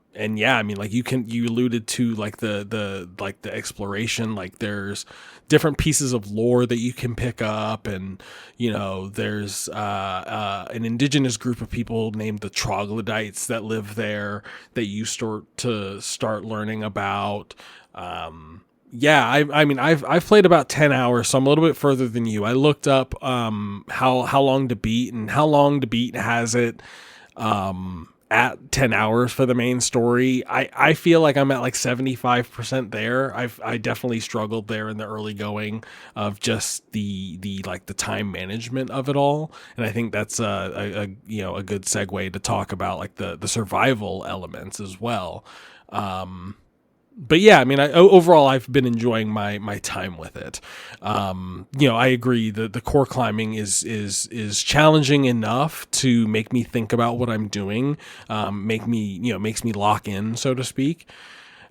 I mean, like you alluded to like the exploration, like there's different pieces of lore that you can pick up, and there's an indigenous group of people named the troglodytes that live there that you start learning about. I mean, I've played about 10 hours, so I'm a little bit further than you. I looked up how long to beat, and how long to beat has it at 10 hours for the main story. I feel like I'm at like 75% there. I definitely struggled there in the early going of just the like the time management of it all, and I think that's a good segue to talk about like the survival elements as well. But I mean, overall, I've been enjoying my time with it. I agree that the core climbing is challenging enough to make me think about what I'm doing, makes me lock in, so to speak.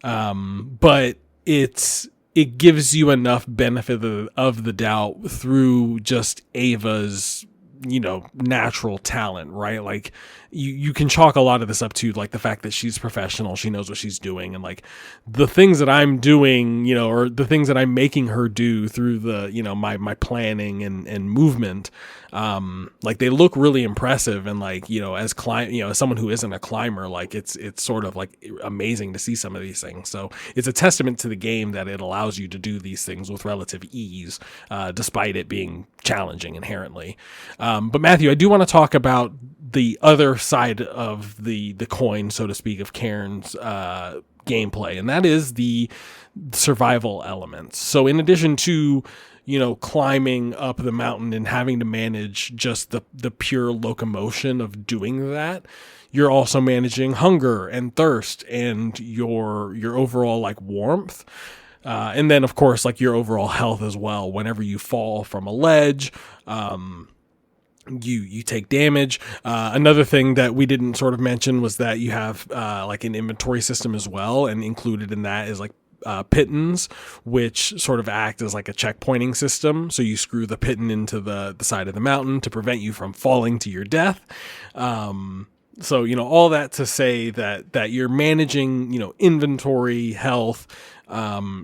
But it gives you enough benefit of the doubt through just Ava's natural talent, right? Like you can chalk a lot of this up to like the fact that she's professional, she knows what she's doing, and like the things that I'm doing, or the things that I'm making her do through the my planning and movement, like they look really impressive, and like as as someone who isn't a climber, like it's sort of like amazing to see some of these things. So it's a testament to the game that it allows you to do these things with relative ease, despite it being challenging inherently. But Matthew, I do want to talk about the other side of the coin, so to speak, of Cairn's gameplay, and that is the survival elements. So in addition to climbing up the mountain and having to manage just the pure locomotion of doing that, you're also managing hunger and thirst and your overall like warmth. And then of course like your overall health as well. Whenever you fall from a ledge, you take damage. Another thing that we didn't sort of mention was that you have like an inventory system as well, and included in that is like pittons, which sort of act as like a checkpointing system. So you screw the pitton into the side of the mountain to prevent you from falling to your death. So, all that to say that you're managing, inventory, health,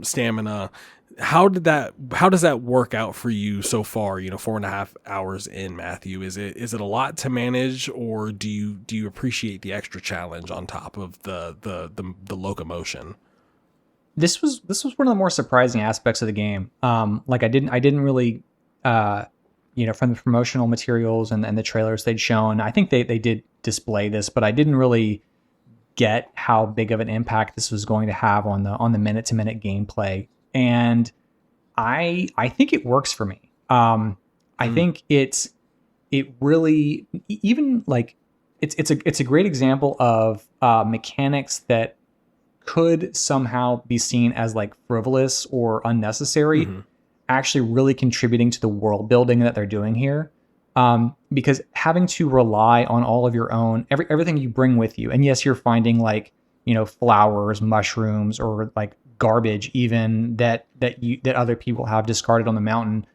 stamina. How does that work out for you so far? 4.5 hours in, Matthew. Is it a lot to manage, or do you appreciate the extra challenge on top of the locomotion? This was one of the more surprising aspects of the game. Like I didn't really, from the promotional materials and the trailers they'd shown, I think they did display this, but I didn't really get how big of an impact this was going to have on the minute to minute gameplay. And I think it works for me. I think it really, even like it's a great example of mechanics that could somehow be seen as like frivolous or unnecessary, actually really contributing to the world building that they're doing here. Because having to rely on all of your own, everything you bring with you, and yes, you're finding like, flowers, mushrooms, or like garbage even that other people have discarded on the mountain.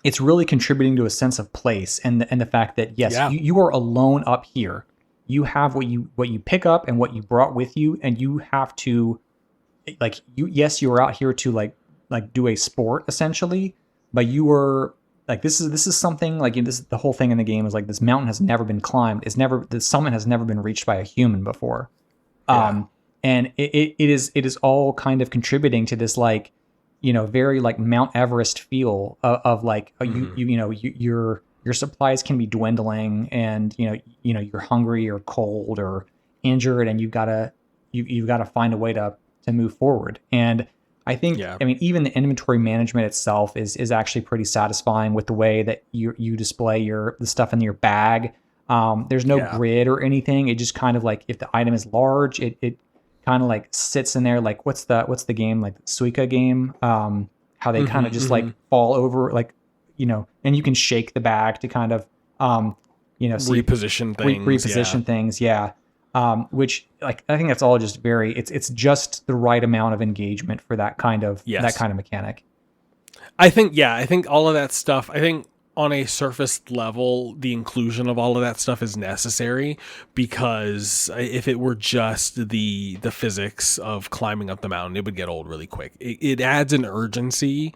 It's really contributing to a sense of place and the fact that yes, you are alone up here. You have what you pick up and what you brought with you, and you have to like you were out here to like do a sport essentially, but you were like this is something like this. The whole thing in the game is like this mountain has never been climbed. The summit has never been reached by a human before. And it is all kind of contributing to this like very like Mount Everest feel of like your supplies can be dwindling, and you're hungry or cold or injured, and you've got to find a way to move forward. And I think I mean even the inventory management itself is actually pretty satisfying with the way that you display the stuff in your bag. There's no grid or anything. It just kind of like if the item is large, it kind of like sits in there like what's the game like the Suica game, how they kind of just like fall over like and you can shake the bag to kind of reposition things which like I think that's all just very it's just the right amount of engagement for that kind of mechanic. I think all of that stuff, I think on a surface level, the inclusion of all of that stuff is necessary, because if it were just the physics of climbing up the mountain, it would get old really quick. It adds an urgency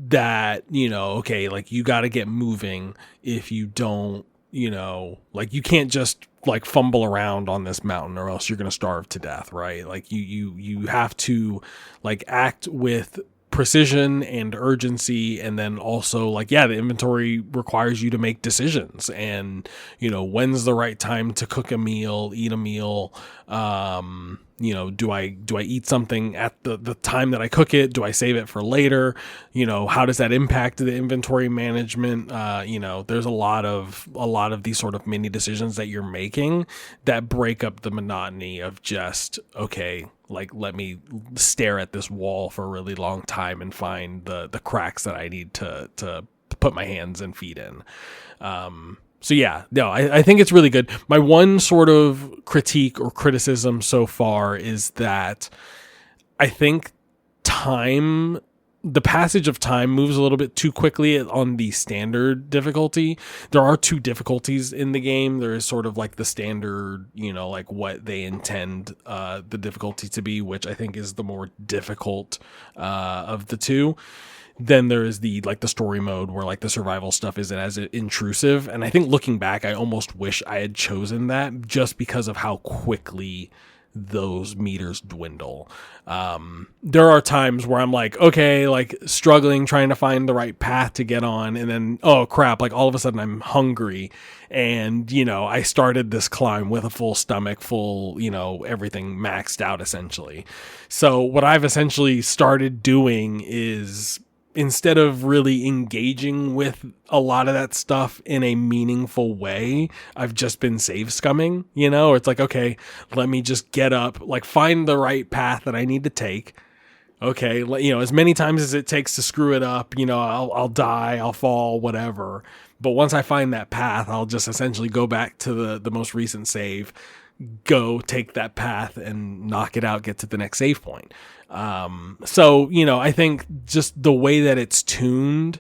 that, okay, like you got to get moving. If you don't, like you can't just like fumble around on this mountain or else you're going to starve to death, right? Like you have to like act with precision and urgency, and then also like the inventory requires you to make decisions, and when's the right time to cook a meal, eat a meal. Do I eat something at the time that I cook it? Do I save it for later? How does that impact the inventory management? There's a lot of these sort of mini decisions that you're making that break up the monotony of just, okay, like let me stare at this wall for a really long time and find the cracks that I need to put my hands and feet in. I think it's really good. My one sort of critique or criticism so far is that I think the passage of time moves a little bit too quickly on the standard difficulty. There are two difficulties in the game. There is sort of like the standard, like what they intend the difficulty to be, which I think is the more difficult of the two. Then there is the story mode where like the survival stuff isn't as intrusive. And I think looking back, I almost wish I had chosen that just because of how quickly those meters dwindle. There are times where I'm like, okay, like struggling, trying to find the right path to get on. And then, oh crap, like all of a sudden I'm hungry. And, I started this climb with a full stomach, full, everything maxed out essentially. So what I've essentially started doing is instead of really engaging with a lot of that stuff in a meaningful way, I've just been save scumming, it's like, okay, let me just get up, like find the right path that I need to take. Okay, as many times as it takes to screw it up, I'll die, I'll fall, whatever. But once I find that path, I'll just essentially go back to the most recent save, go take that path and knock it out, get to the next save point. So, I think just the way that it's tuned,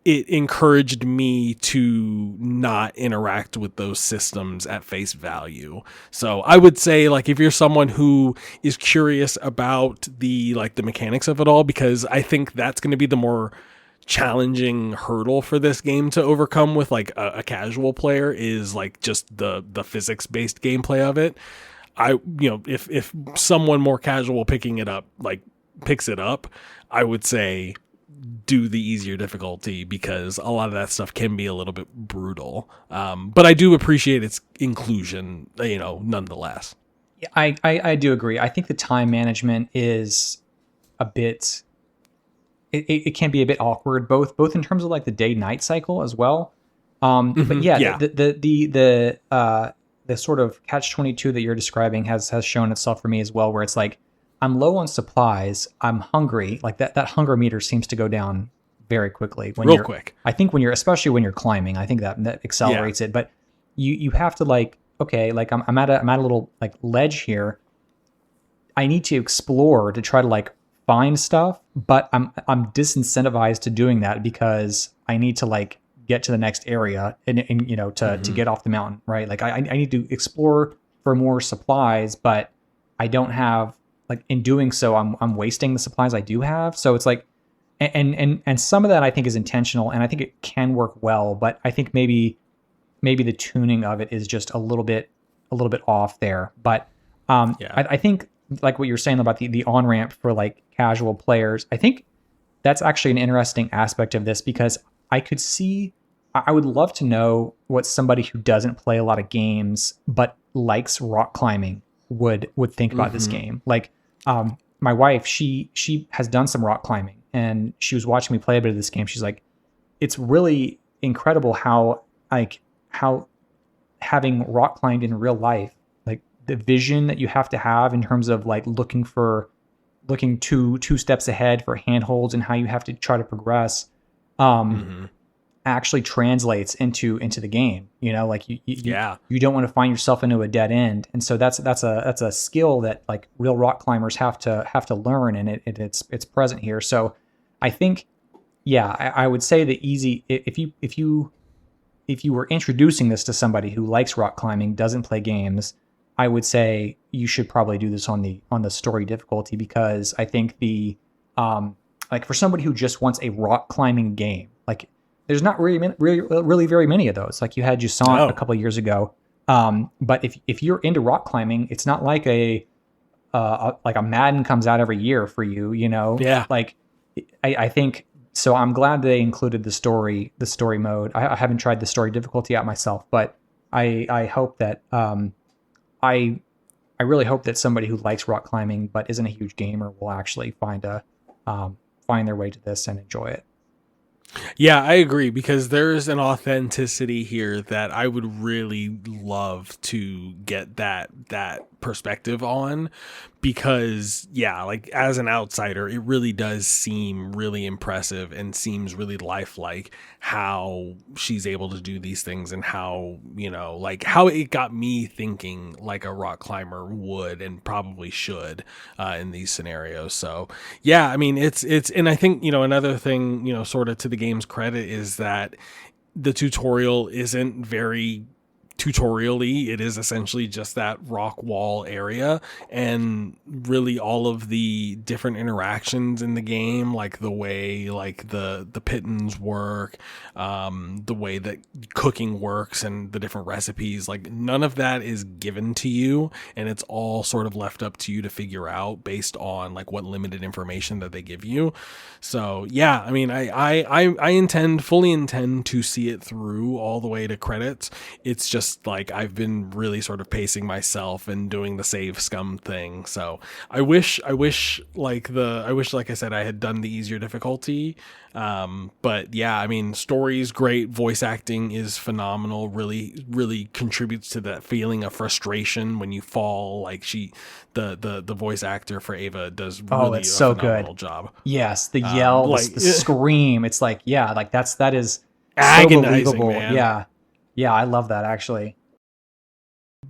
it encouraged me to not interact with those systems at face value. So I would say, like, if you're someone who is curious about the mechanics of it all, because I think that's going to be the more challenging hurdle for this game to overcome with like a casual player, is like just the physics based gameplay of it. If someone more casual picks it up, I would say do the easier difficulty, because a lot of that stuff can be a little bit brutal. But I do appreciate its inclusion, nonetheless. Yeah, I do agree. I think the time management is a bit, it can be a bit awkward, both in terms of like the day-night cycle as well. But yeah. The sort of catch-22 that you're describing has shown itself for me as well, where it's like, I'm low on supplies, I'm hungry, like that hunger meter seems to go down very quickly. Real quick. I think especially when you're climbing, I think that accelerates it. But you have to like, okay, like I'm at a little like ledge here. I need to explore to try to like find stuff, but I'm disincentivized to doing that because I need to like get to the next area and to get off the mountain, right? Like I need to explore for more supplies, but I don't have, like, in doing so, I'm wasting the supplies I do have. So it's like, and some of that I think is intentional, and I think it can work well, but I think maybe the tuning of it is just a little bit off there. But I think like what you're saying about the on ramp for like casual players, I think that's actually an interesting aspect of this, because I would love to know what somebody who doesn't play a lot of games but likes rock climbing would think about this game. Like, my wife, she has done some rock climbing, and she was watching me play a bit of this game. She's like, it's really incredible how having rock climbed in real life, like the vision that you have to have in terms of like looking two steps ahead for handholds and how you have to try to progress, actually translates into the game. Like you don't want to find yourself into a dead end, and so that's a skill that like real rock climbers have to learn, and it's present here. So I think, I would say the easy, if you were introducing this to somebody who likes rock climbing, doesn't play games, I would say you should probably do this on the story difficulty, because I think like for somebody who just wants a rock climbing game, like there's not really very many of those. Like you had Jusant a couple of years ago. But if you're into rock climbing, it's not like a Madden comes out every year for you, Yeah. Like I think so. I'm glad they included the story mode. I haven't tried the story difficulty out myself, but I hope that I really hope that somebody who likes rock climbing but isn't a huge gamer will actually find their way to this and enjoy it. Yeah, I agree, because there's an authenticity here that I would really love to get that perspective on, because like as an outsider, it really does seem really impressive and seems really lifelike how she's able to do these things, and how, like how it got me thinking like a rock climber would and probably should in these scenarios. So yeah, I mean, it's and I think, another thing, sort of to the game's credit, is that the tutorial isn't very tutorial-y. It is essentially just that rock wall area, and really all of the different interactions in the game, like the way like the pittons work, the way that cooking works, and the different recipes, like none of that is given to you, and it's all sort of left up to you to figure out based on like what limited information that they give you. So yeah, I mean, I fully intend to see it through all the way to credits. It's just just like I've been really sort of pacing myself and doing the save scum thing. So I wish like I said I had done the easier difficulty. But yeah, I mean, story's great, voice acting is phenomenal, really contributes to that feeling of frustration when you fall. Like the voice actor for Ava does really it's a so phenomenal good. job. Yes, the yell, the scream. It's like, yeah, like that is so agonizing, believable. man. Yeah, I love that actually.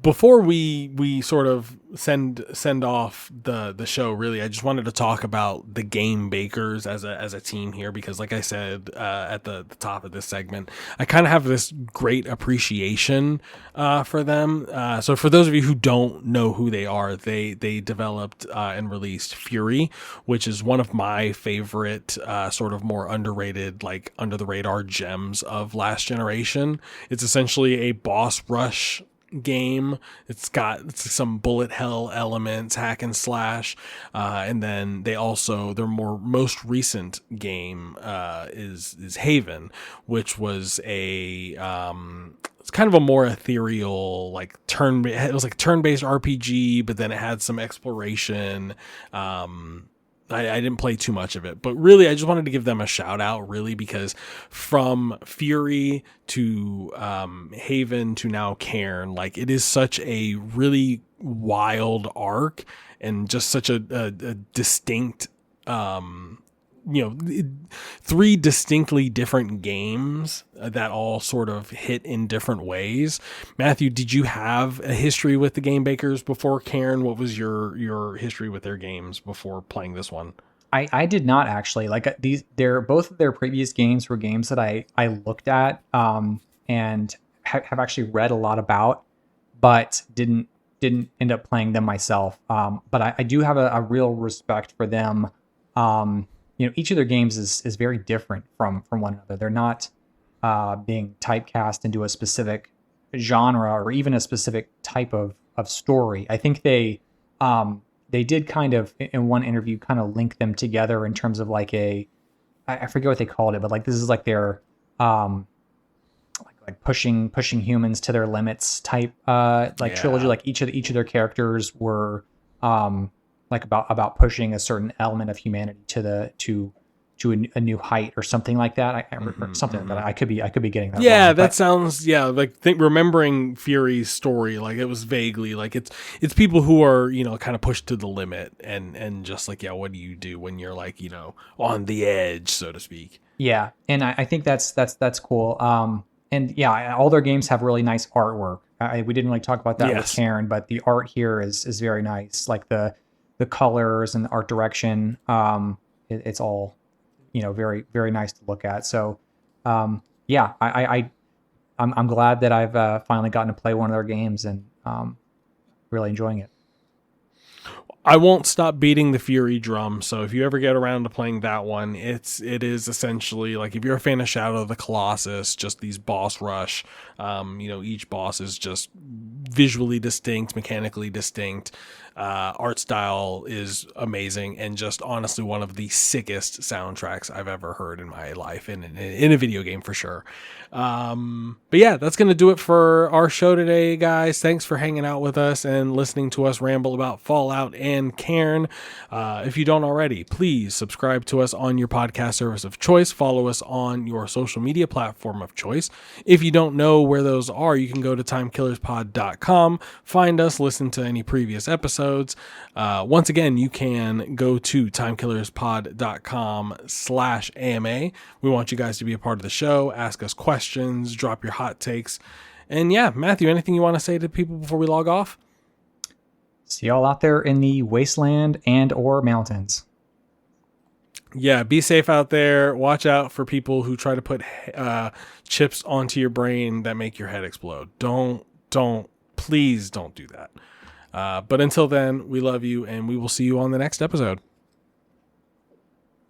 Before we sort of send off the show, really, I just wanted to talk about the game bakers as a team here, because like I said at the top of this segment, I kind of have this great appreciation for them. So for those of you who don't know who they are, they developed and released Fury, which is one of my favorite sort of more underrated, like under the radar gems of last generation. It's essentially a boss rush game. It's got some bullet hell elements, hack and slash, and then their most recent game is Haven, which was it's kind of a more ethereal, like it was like turn-based RPG, but then it had some exploration. I didn't play too much of it, but really I just wanted to give them a shout out, really, because from Fury to Haven to now Cairn, like it is such a really wild arc and just such a distinct, three distinctly different games that all sort of hit in different ways. Matthew, did you have a history with the Game Bakers before Cairn? What was your history with their games before playing this one? I did not actually like both of their previous games were games that I looked at and have actually read a lot about, but didn't end up playing them myself. But I do have a real respect for them. Each of their games is very different from one another. They're not being typecast into a specific genre or even a specific type of story. I think they did kind of, in one interview, kind of link them together in terms of like I forget what they called it, but like this is like their like pushing humans to their limits type trilogy. Like each of their characters were like about pushing a certain element of humanity to a new height or something like that. Something like that. I could be getting that. Yeah, wrong, that sounds like remembering Fury's story, like it was vaguely like it's people who are kind of pushed to the limit and just like, what do you do when you're like on the edge, so to speak. Yeah, and I think that's cool. And yeah, all their games have really nice artwork. We didn't really talk about that with Cairn, but the art here is very nice. Like the colors and the art direction, it's all very, very nice to look at. So I'm glad that I've finally gotten to play one of their games and really enjoying it. I won't stop beating the Fury drum. So if you ever get around to playing that one, it is essentially like, if you're a fan of Shadow of the Colossus, just these boss rush, each boss is just visually distinct, mechanically distinct. Art style is amazing, and just honestly one of the sickest soundtracks I've ever heard in my life, in a video game for sure. But yeah, that's going to do it for our show today, guys. Thanks for hanging out with us and listening to us ramble about Fallout and Cairn. If you don't already, please subscribe to us on your podcast service of choice. Follow us on your social media platform of choice. If you don't know where those are, you can go to timekillerspod.com, find us, listen to any previous episodes. Once again, you can go to timekillerspod.com/AMA. We want you guys to be a part of the show, ask us questions, drop your hot takes. And yeah, Matthew, anything you want to say to people before we log off? See y'all out there in the wasteland and or mountains. Yeah, be safe out there. Watch out for people who try to put chips onto your brain that make your head explode. Please don't do that. But until then, we love you, and we will see you on the next episode.